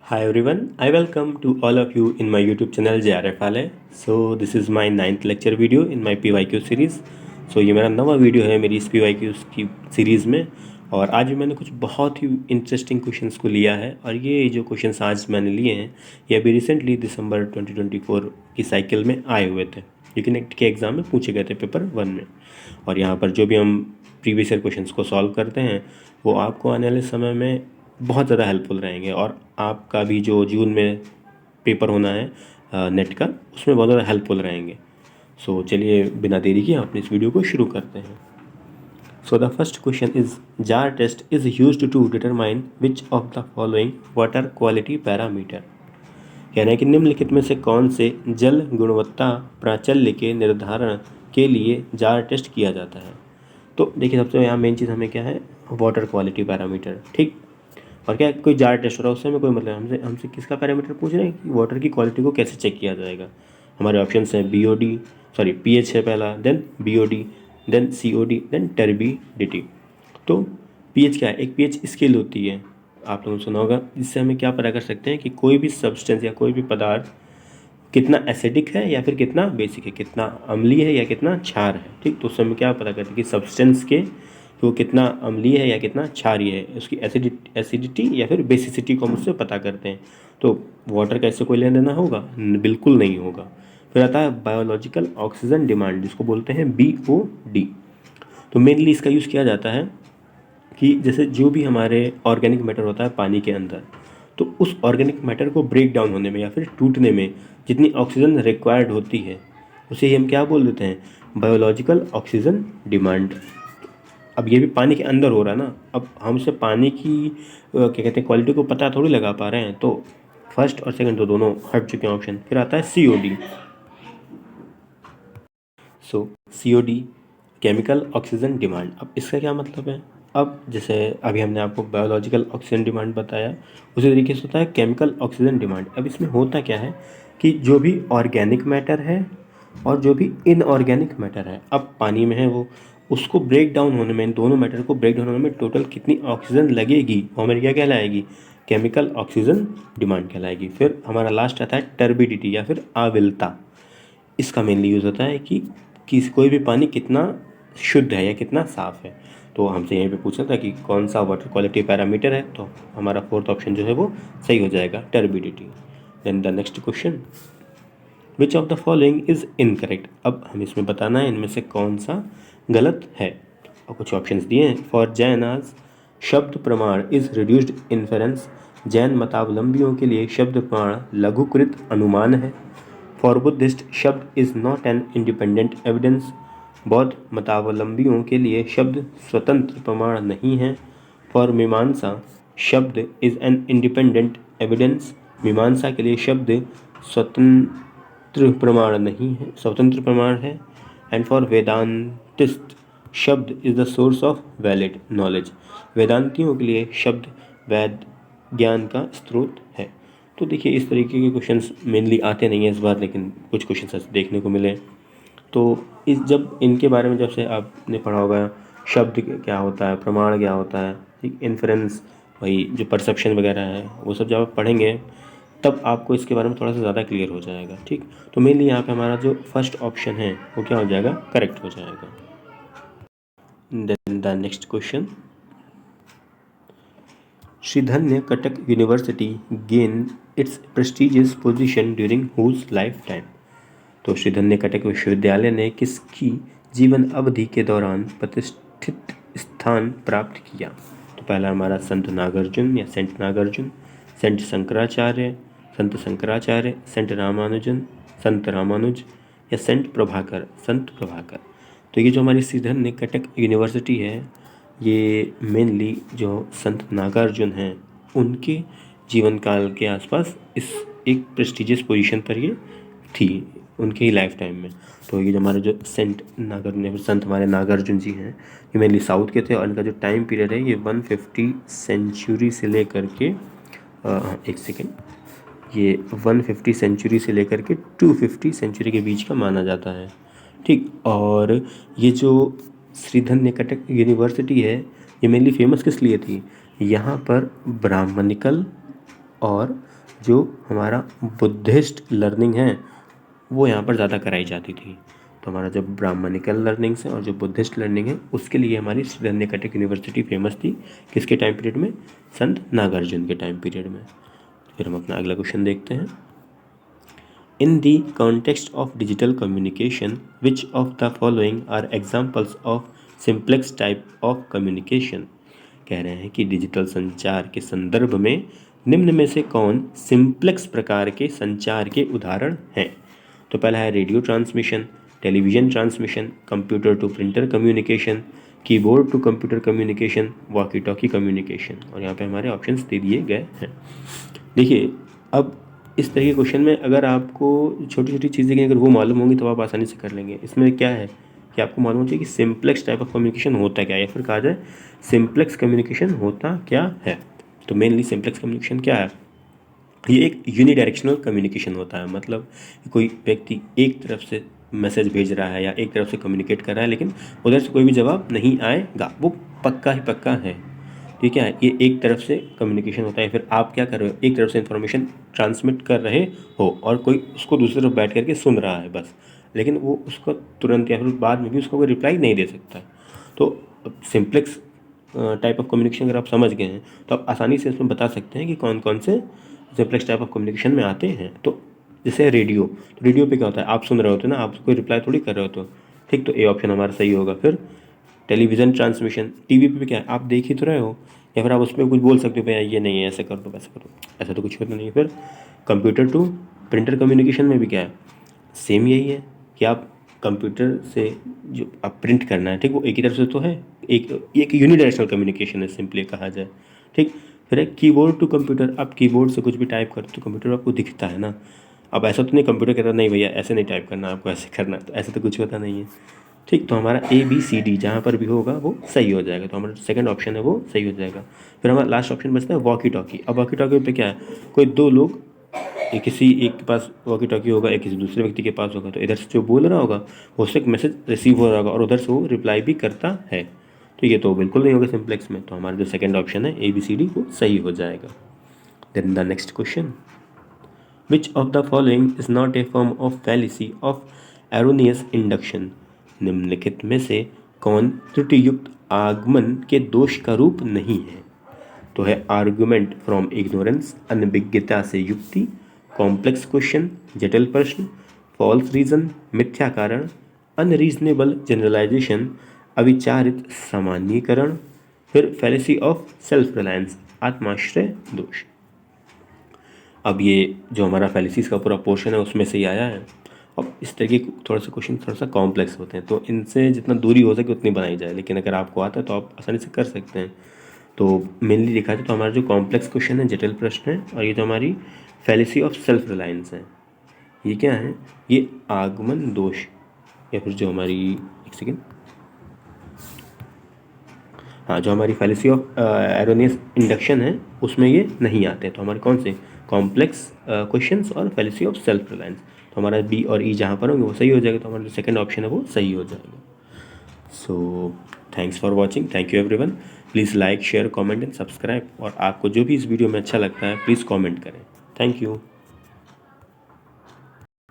Hi everyone, I welcome to all of you in my YouTube channel JRF वाले. So this is my 9th lecture video in my PYQ series. So ये मेरा नवा video है मेरी इस PYQ की series में और आज भी मैंने कुछ बहुत ही इंटरेस्टिंग क्वेश्चंस को लिया है और ये जो क्वेश्चंस आज मैंने लिए हैं ये अभी रिसेंटली दिसंबर 2024 की साइकिल में आए हुए थे जो कि नेक्ट के एग्ज़ाम में पूछे गए थे पेपर 1 में। और यहाँ पर जो भी हम प्रीवियस ईयर क्वेश्चंस को सॉल्व करते हैं वो आपको आने वाले समय में बहुत ज़्यादा हेल्पफुल रहेंगे और आपका भी जो जून में पेपर होना है नेट का उसमें बहुत ज़्यादा हेल्पफुल रहेंगे। सो चलिए बिना देरी के अपने इस वीडियो को शुरू करते हैं। So the first question is jar test is used to determine which of the following water quality parameter, यानी कि निम्नलिखित में से कौन से जल गुणवत्ता प्राचल्य के निर्धारण के लिए जार टेस्ट किया जाता है। तो देखिए सबसे यहाँ मेन चीज़ हमें क्या है, वाटर क्वालिटी पैरामीटर। ठीक, और क्या कोई जार टेस्ट हो रहा है उससे हमें कोई मतलब हमसे किसका पैरामीटर पूछ रहे हैं कि वाटर की क्वालिटी को कैसे चेक किया जाएगा। हमारे ऑप्शंस हैं पीएच है पहला, then BOD, then COD, then turbidity. तो पीएच क्या है, एक पीएच स्केल होती है, आप लोगों ने सुना होगा, जिससे हमें क्या पता कर सकते हैं कि कोई भी सब्सटेंस या कोई भी पदार्थ कितना एसिडिक है या फिर कितना बेसिक है, कितना अम्लीय है या कितना क्षार है। ठीक, तो उससे हमें क्या पता करते हैं कि सब्सटेंस के वो कितना अम्लीय है या कितना क्षारीय है, उसकी एसिडिटी या फिर बेसिसिटी को हम उससे पता करते हैं। तो वाटर का इससे कोई लेना देना होगा? बिल्कुल नहीं होगा। फिर आता है बायोलॉजिकल ऑक्सीजन डिमांड, जिसको बोलते हैं BOD। तो मेनली इसका यूज़ किया जाता है कि जैसे जो भी हमारे ऑर्गेनिक मैटर होता है पानी के अंदर, तो उस ऑर्गेनिक मैटर को ब्रेक डाउन होने में या फिर टूटने में जितनी ऑक्सीजन रिक्वायर्ड होती है उसे ही हम क्या बोल देते हैं, बायोलॉजिकल ऑक्सीजन डिमांड। अब ये भी पानी के अंदर हो रहा है ना, अब हम उसे पानी की क्या कहते हैं क्वालिटी को पता थोड़ी लगा पा रहे हैं, तो फर्स्ट और सेकंड तो दोनों हट चुके हैं ऑप्शन। फिर आता है COD। सो COD केमिकल ऑक्सीजन डिमांड। अब इसका क्या मतलब है, अब जैसे अभी हमने आपको बायोलॉजिकल ऑक्सीजन डिमांड बताया, उसी तरीके से होता है केमिकल ऑक्सीजन डिमांड। अब इसमें होता क्या है कि जो भी ऑर्गेनिक मैटर है और जो भी इनऑर्गेनिक मैटर है अब पानी में है वो, उसको ब्रेक डाउन होने में, इन दोनों मैटर को ब्रेक डाउन होने में टोटल कितनी ऑक्सीजन लगेगी वो हमारी क्या कहलाएगी, केमिकल ऑक्सीजन डिमांड कहलाएगी। फिर हमारा लास्ट आता है टर्बिडिटी या फिर आविलता। इसका मेनली यूज़ होता है कि कोई भी पानी कितना शुद्ध है या कितना साफ़ है। तो हमसे यहीं पे पूछा था कि कौन सा वाटर क्वालिटी पैरामीटर है, तो हमारा फोर्थ ऑप्शन जो है वो सही हो जाएगा, turbidity. Then the next question, which of the following is incorrect. अब हमें इसमें बताना है इनमें से कौन सा गलत है और कुछ ऑप्शंस दिए हैं। फॉर जैनाज शब्द प्रमाण इज़ रिड्यूस्ड इन्फेरेंस, जैन मतावलंबियों के लिए शब्द प्रमाण लघुकृत अनुमान है। फॉर बुद्धिस्ट शब्द is not an independent evidence, बौद्ध मतावलंबियों के लिए शब्द स्वतंत्र प्रमाण नहीं है। फॉर मीमांसा शब्द इज़ एन इंडिपेंडेंट एविडेंस, मीमांसा के लिए शब्द स्वतंत्र प्रमाण नहीं है, स्वतंत्र प्रमाण है। And for Vedantist shabda is the source of valid knowledge, वेदांतियों के लिए शब्द वैद ज्ञान का स्रोत है। तो देखिए इस तरीके के क्वेश्चंस मेनली आते नहीं हैं इस बार, लेकिन कुछ क्वेश्चंस ऐसे देखने को मिले। तो इस जब इनके बारे में जब से आपने पढ़ा होगा शब्द क्या होता है, प्रमाण क्या होता है, ठीक, इन्फ्रेंस, वही जो परसेप्शन वगैरह है वो सब जब आप पढ़ेंगे तब आपको इसके बारे में थोड़ा सा ज़्यादा क्लियर हो जाएगा। ठीक, तो मेनली यहाँ पे हमारा जो फर्स्ट ऑप्शन है वो क्या हो जाएगा, करेक्ट हो जाएगा। Then the next question, Sridhanyakataka university gain its prestigious position during whose lifetime. तो श्रीधन्य कटक विश्वविद्यालय ने किसकी जीवन अवधि के दौरान प्रतिष्ठित स्थान प्राप्त किया। तो पहला हमारा संत नागार्जुन या सेंट नागार्जुन, सेंट शंकराचार्य, संत शंकराचार्य, सेंट रामानुजन, संत रामानुज, या सेंट प्रभाकर, संत प्रभाकर। तो ये जो हमारी श्रीधन्य कटक यूनिवर्सिटी है ये मेनली जो संत नागार्जुन हैं उनके जीवन काल के आसपास इस एक प्रेस्टिजियस पोजीशन पर ये थी उनके ही लाइफ टाइम में। तो ये जो हमारे जो संत हमारे नागार्जुन जी हैं ये मेनली साउथ के थे और इनका जो टाइम पीरियड है ये 150 सेंचुरी से लेकर के एक सेकेंड, ये 150 सेंचुरी से लेकर के 250 सेंचुरी के बीच का माना जाता है। ठीक, और ये जो श्रीधन्य कटक यूनिवर्सिटी है ये मेनली फेमस किस लिए थी, यहाँ पर ब्राह्मणिकल और जो हमारा बुद्धिस्ट लर्निंग है वो यहाँ पर ज़्यादा कराई जाती थी। तो हमारा जो ब्राह्मणिकल लर्निंग्स है और जो बुद्धिस्ट लर्निंग है उसके लिए हमारी श्रीरण्यकटिक यूनिवर्सिटी फेमस थी। किसके टाइम पीरियड में? संत नागार्जुन के टाइम पीरियड में। फिर हम अपना अगला क्वेश्चन देखते हैं। In the context of digital communication which of the following are examples of simplex type of communication. कह रहे हैं कि डिजिटल संचार के संदर्भ में निम्न में से कौन सिंप्लेक्स प्रकार के संचार के उदाहरण हैं? तो पहला है radio transmission, television transmission, computer to printer communication, keyboard to computer communication, walkie talkie communication. और यहाँ पे हमारे ऑप्शंस दे दिए गए हैं। देखिए, अब इस तरह के क्वेश्चन में अगर आपको छोटी छोटी चीज़ें अगर वो मालूम होंगी तो आप आसानी से कर लेंगे। इसमें क्या है कि आपको मालूम होना चाहिए कि सिंप्लेक्स टाइप ऑफ कम्युनिकेशन होता क्या है, या फिर कहा जाए सिंप्लेक्स कम्युनिकेशन होता क्या है। तो मेनली सिंप्लेक्स कम्युनिकेशन क्या है? ये एक यूनिडायरेक्शनल कम्युनिकेशन होता है। मतलब कोई व्यक्ति एक तरफ से मैसेज भेज रहा है या एक तरफ से कम्युनिकेट कर रहा है, लेकिन उधर से कोई भी जवाब नहीं आएगा, वो पक्का ही पक्का है। ठीक है, ये एक तरफ से कम्युनिकेशन होता है। फिर आप क्या कर रहे हो? एक तरफ से इन्फॉर्मेशन ट्रांसमिट कर रहे हो और कोई उसको दूसरी तरफ बैठ करके सुन रहा है बस, लेकिन वो उसको तुरंत या फिर बाद में भी उसको कोई रिप्लाई नहीं दे सकता। तो सिंप्लेक्स टाइप ऑफ कम्युनिकेशन अगर आप समझ गए हैं तो आप आसानी से इसमें बता सकते हैं कि कौन कौन से सिंप्लेक्स टाइप ऑफ कम्युनिकेशन में आते हैं। तो जैसे रेडियो, तो रेडियो पे क्या होता है? आप सुन रहे होते ना, आप कोई रिप्लाई थोड़ी कर रहे होते हो। ठीक, तो ए ऑप्शन हमारा सही होगा। फिर टेलीविज़न ट्रांसमिशन, टीवी पे क्या है? आप देख ही तो रहे हो, या फिर आप उसमें कुछ बोल सकते हो भैया ये नहीं है, ऐसा कर दो वैसा करो, ऐसा तो कुछ होता नहीं है। फिर कंप्यूटर टू प्रिंटर कम्युनिकेशन में भी क्या है? सेम यही है कि आप कंप्यूटर से जो आप प्रिंट करना है, ठीक, वो एक ही तरफ से तो है, एक यूनिडायरेक्शनल कम्युनिकेशन है सिंपली कहा जाए। ठीक, फिर है कीबोर्ड टू कंप्यूटर, आप कीबोर्ड से कुछ भी टाइप करते हो तो कंप्यूटर आपको दिखता है ना। अब ऐसा तो नहीं कंप्यूटर कहता नहीं भैया ऐसे नहीं टाइप करना, आपको ऐसे करना, तो ऐसा तो कुछ होता नहीं है। ठीक, तो हमारा ABCD जहाँ पर भी होगा वो सही हो जाएगा। तो हमारा सेकंड ऑप्शन है वो सही हो जाएगा। फिर हमारा लास्ट ऑप्शन बचता है वॉकी टॉकी। अब वॉकी टॉकी पे क्या है? कोई दो लोग, किसी एक के पास वॉकी टॉकी होगा, एक किसी दूसरे व्यक्ति के पास होगा, तो इधर से जो बोल रहा होगा वो उससे एक मैसेज रिसीव हो रहा होगा और उधर से वो रिप्लाई भी करता है। तो ये तो बिल्कुल नहीं होगा सिंप्लेक्स में। तो हमारा जो सेकंड ऑप्शन है ABCD वो सही हो जाएगा। Then the next question, which of the following is not a form of fallacy of erroneous induction. निम्नलिखित में से कौन त्रुटियुक्त आगमन के दोष का रूप नहीं है? तो है आर्गुमेंट फ्रॉम इग्नोरेंस, अनभिज्ञता से युक्ति, कॉम्प्लेक्स क्वेश्चन, जटिल प्रश्न, फॉल्स रीजन, मिथ्या कारण, अनरीजनेबल जनरलाइजेशन, अविचारित सामान्यीकरण, फिर फैलेसी ऑफ सेल्फ रिलायंस, आत्माश्रय दोष। अब ये जो हमारा फैलेसीज का पूरा पोर्शन है उसमें से ही आया है। अब इस तरह के थोड़ा सा क्वेश्चन थोड़ा सा कॉम्प्लेक्स होते हैं, तो इनसे जितना दूरी हो सके उतनी बनाई जाए, लेकिन अगर आपको आता है तो आप आसानी से कर सकते हैं। तो मेनली देखा जाए तो हमारा जो कॉम्प्लेक्स क्वेश्चन है, जटिल प्रश्न है, और ये जो हमारी फैलेसी ऑफ सेल्फ रिलायंस है, ये क्या है? ये आगमन दोष, या फिर जो हमारी एक सेकेंड, हाँ, जो हमारी फैलेसी ऑफ एरोनियस इंडक्शन है उसमें ये नहीं आते। तो हमारे कौन से कॉम्प्लेक्स क्वेश्चंस और फैलेसी ऑफ सेल्फ रिलायंस, तो हमारा B और E जहाँ पर होंगे वो सही हो जाएगा। तो हमारा जो सेकंड ऑप्शन है वो सही हो जाएगा। So thanks for watching, thank you everyone. Please like, share, comment and subscribe. और आपको जो भी इस वीडियो में अच्छा लगता है प्लीज़ कमेंट करें। Thank you.